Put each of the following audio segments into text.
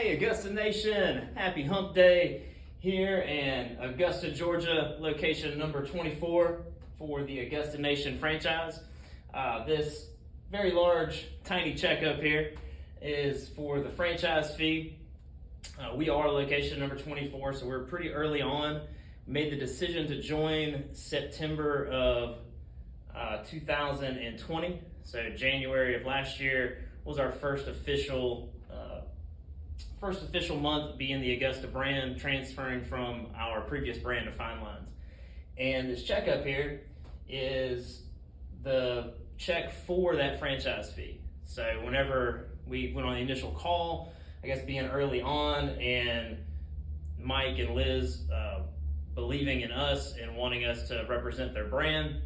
Hey, Augusta Nation, happy hump day here in Augusta, Georgia, location number 24 for the Augusta Nation franchise. This very large, tiny checkup here is for the franchise fee. We are location number 24, so we're pretty early on. Made the decision to join September of 2020, so January of last year was our first official month being the Augusta brand, transferring from our previous brand to Fine Lines. And this checkup here is the check for that franchise fee. So whenever we went on the initial call, I guess being early on, and Mike and Liz believing in us and wanting us to represent their brand,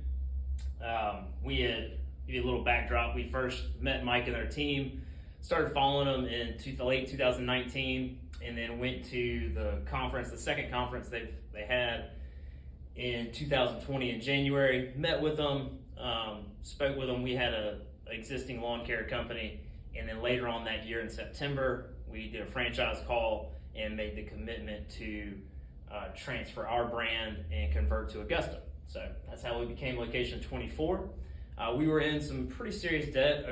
we had, give you a little backdrop, we first met Mike and their team, started following them in late 2019, and then went to the conference, the second conference they had in 2020 in January. Met with them, spoke with them. We had an existing lawn care company, and then later on that year in September, we did a franchise call and made the commitment to transfer our brand and convert to Augusta. So that's how we became location 24. We were in some pretty serious debt,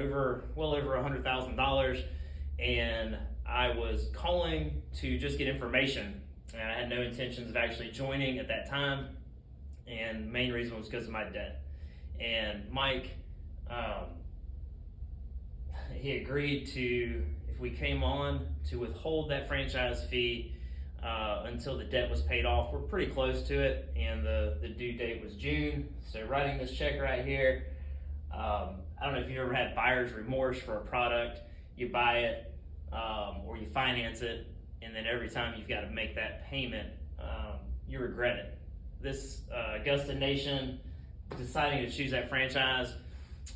well over $100,000, and I was calling to just get information, and I had no intentions of actually joining at that time, and the main reason was because of my debt. And Mike, he agreed to, if we came on, to withhold that franchise fee until the debt was paid off. We're pretty close to it, and the due date was June. So writing this check right here, I don't know if you've ever had buyer's remorse for a product. You buy it or you finance it, and then every time you've got to make that payment, you regret it. This Augusta Nation deciding to choose that franchise,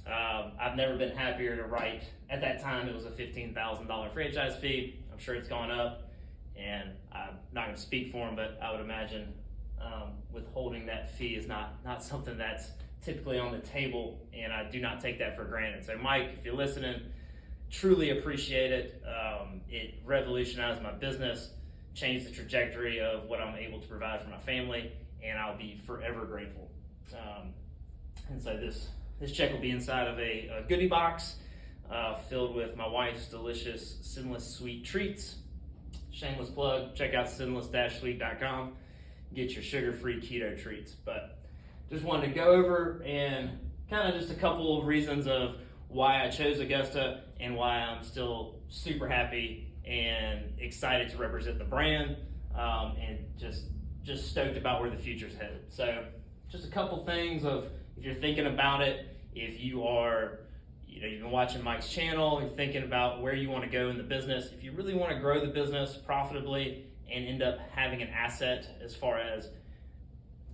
I've never been happier to write. At that time, it was a $15,000 franchise fee. I'm sure it's gone up, and I'm not going to speak for them, but I would imagine withholding that fee is not something that's typically on the table, and I do not take that for granted. So Mike, if you're listening, truly appreciate it. It revolutionized my business, changed the trajectory of what I'm able to provide for my family, and I'll be forever grateful. And so this check will be inside of a goodie box filled with my wife's delicious sinless sweet treats. Shameless plug, check out sinless-sweet.com. Get your sugar-free keto treats. But just wanted to go over and kind of just a couple of reasons of why I chose Augusta and why I'm still super happy and excited to represent the brand, and just stoked about where the future's headed. So just a couple things of, if you're thinking about it, if you are, you've been watching Mike's channel, you're thinking about where you want to go in the business, if you really want to grow the business profitably and end up having an asset as far as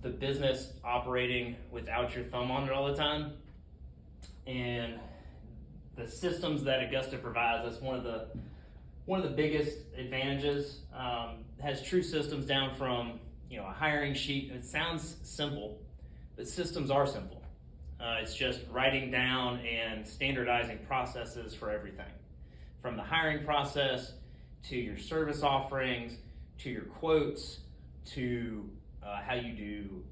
the business operating without your thumb on it all the time, and the systems that Augusta provides, that's one of the biggest advantages. Has true systems down from a hiring sheet. It sounds simple, but systems are simple. It's just writing down and standardizing processes for everything, from the hiring process to your service offerings to your quotes to how you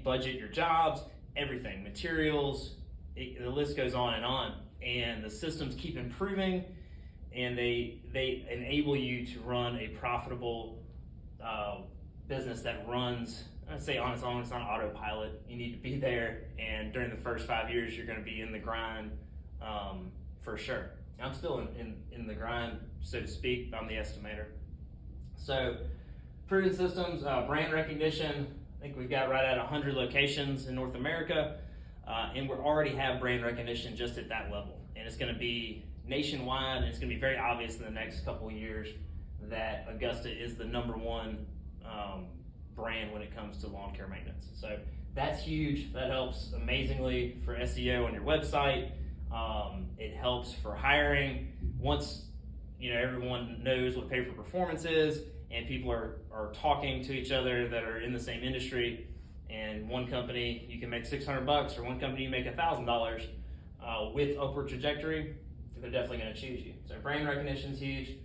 budget your jobs, everything, materials, the list goes on. And the systems keep improving, and they enable you to run a profitable business that runs, I'd say on its own. It's not autopilot. You need to be there, and during the first 5 years, you're going to be in the grind for sure. I'm still in the grind, so to speak. I'm the estimator. So proven systems, brand recognition, I think we've got right at 100 locations in North America, and we already have brand recognition just at that level. And it's going to be nationwide, and it's going to be very obvious in the next couple of years that Augusta is the number one brand when it comes to lawn care maintenance. So that's huge. That helps amazingly for SEO on your website. It helps for hiring. Once everyone knows what pay for performance is, and people are talking to each other that are in the same industry, and one company you can make $600 or one company you make $1,000 with upward trajectory, they're definitely going to choose you. So brand recognition is huge.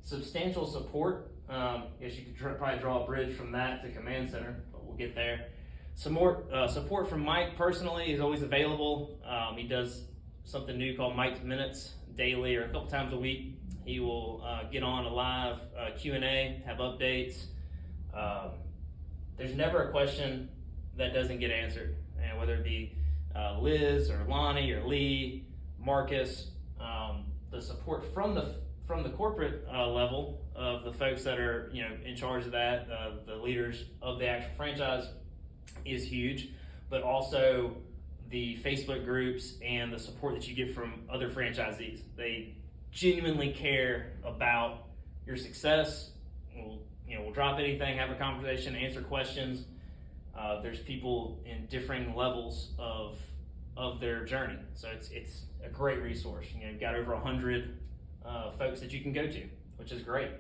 substantial support. I guess you could probably draw a bridge from that to command center, but we'll get there. Some more support from Mike personally is always available. He does something new called Mike's Minutes daily or a couple times a week. He will get on a live Q&A, have updates. There's never a question that doesn't get answered, and whether it be Liz or Lonnie or Lee, Marcus, the support from the corporate level of the folks that are in charge of that, the leaders of the actual franchise, is huge, but also the Facebook groups and the support that you get from other franchisees. They genuinely care about your success. We'll drop anything, have a conversation, answer questions. There's people in differing levels of their journey, so it's a great resource. You've got over 100 folks that you can go to, which is great.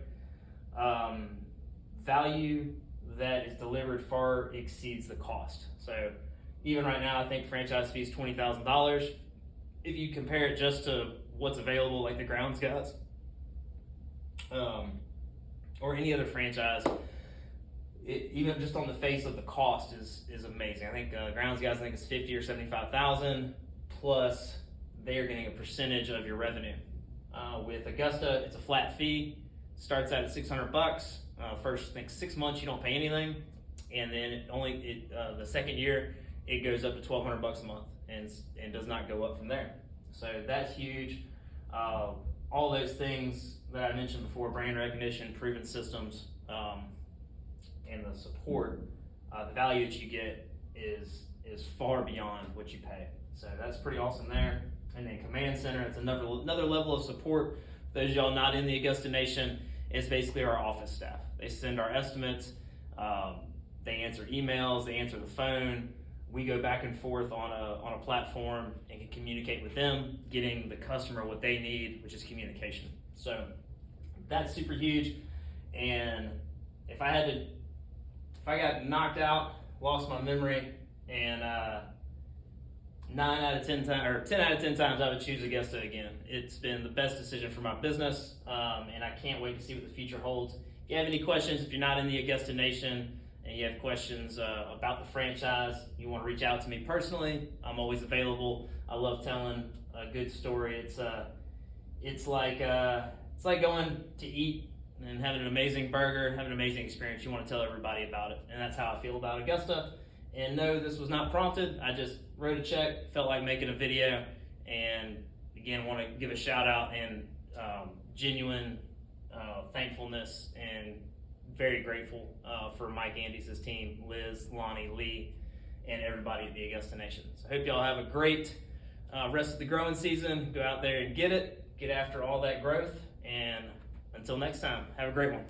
Value that is delivered far exceeds the cost. So even right now, I think franchise fee is $20,000. If you compare it just to what's available, like the grounds guys, or any other franchise, even just on the face of the cost is amazing. I think grounds guys, I think it's 50 or 75,000 plus they are getting a percentage of your revenue. With Augusta, it's a flat fee. Starts out at $600. First, I think 6 months you don't pay anything, and then the second year it goes up to $1,200 a month, and does not go up from there. So that's huge. All those things that I mentioned before: brand recognition, proven systems, and the support. The value that you get is far beyond what you pay. So that's pretty awesome there. And then command center, it's another level of support. For those of y'all not in the Augusta Nation, it's basically our office staff. They send our estimates, they answer emails, they answer the phone. We go back and forth on a platform and can communicate with them, getting the customer what they need, which is communication. So that's super huge. And if I got knocked out, lost my memory, and 10 out of 10 times I would choose Augusta again. It's been the best decision for my business, and I can't wait to see what the future holds. If you have any questions, if you're not in the Augusta Nation and you have questions about the franchise, you want to reach out to me personally, I'm always available. I love telling a good story. It's like going to eat and having an amazing burger, having an amazing experience. You want to tell everybody about it, and that's how I feel about Augusta. And no, this was not prompted. I just wrote a check, felt like making a video, and again, want to give a shout out and genuine thankfulness and very grateful for Mike Andes' team, Liz, Lonnie, Lee, and everybody at the Augusta Nation. So I hope y'all have a great rest of the growing season. Go out there and get after all that growth, and until next time, have a great one.